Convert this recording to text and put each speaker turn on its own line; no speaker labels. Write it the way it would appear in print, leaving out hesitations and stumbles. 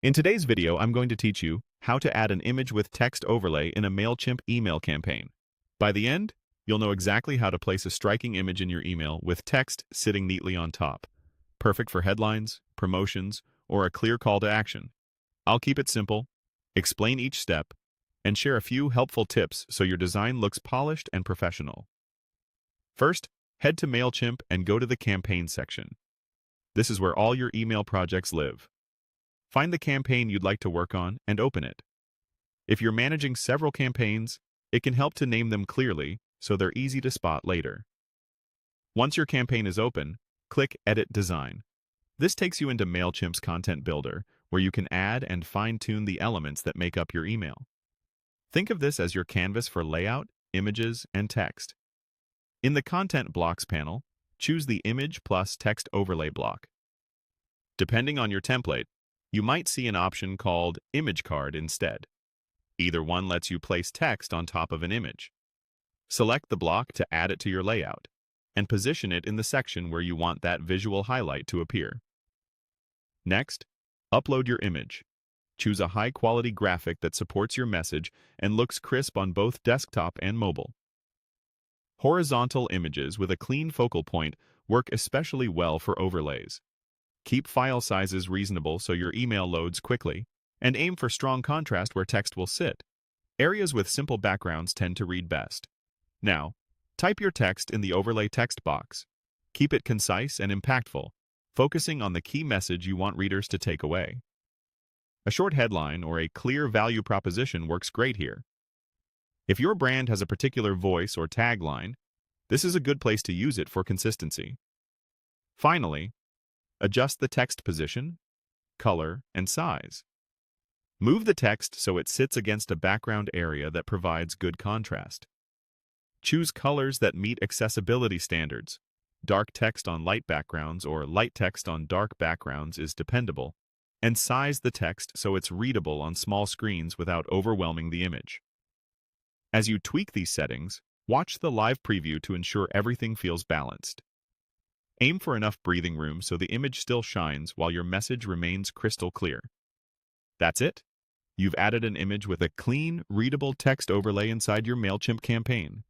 In today's video, I'm going to teach you how to add an image with text overlay in a Mailchimp email campaign. By the end, you'll know exactly how to place a striking image in your email with text sitting neatly on top. Perfect for headlines, promotions, or a clear call to action. I'll keep it simple, explain each step, and share a few helpful tips so your design looks polished and professional. First, head to Mailchimp and go to the campaign section. This is where all your email projects live. Find the campaign you'd like to work on and open it. If you're managing several campaigns, it can help to name them clearly so they're easy to spot later. Once your campaign is open, click Edit Design. This takes you into Mailchimp's Content Builder, where you can add and fine-tune the elements that make up your email. Think of this as your canvas for layout, images, and text. In the Content Blocks panel, choose the Image plus Text Overlay block. Depending on your template, you might see an option called Image Card instead. Either one lets you place text on top of an image. Select the block to add it to your layout, and position it in the section where you want that visual highlight to appear. Next, upload your image. Choose a high-quality graphic that supports your message and looks crisp on both desktop and mobile. Horizontal images with a clean focal point work especially well for overlays. Keep file sizes reasonable so your email loads quickly, and aim for strong contrast where text will sit. Areas with simple backgrounds tend to read best. Now, type your text in the overlay text box. Keep it concise and impactful, focusing on the key message you want readers to take away. A short headline or a clear value proposition works great here. If your brand has a particular voice or tagline, this is a good place to use it for consistency. Finally, adjust the text position, color, and size. Move the text so it sits against a background area that provides good contrast. Choose colors that meet accessibility standards. Dark text on light backgrounds or light text on dark backgrounds is dependable. And size the text so it's readable on small screens without overwhelming the image. As you tweak these settings, watch the live preview to ensure everything feels balanced. Aim for enough breathing room so the image still shines while your message remains crystal clear. That's it. You've added an image with a clean, readable text overlay inside your Mailchimp campaign.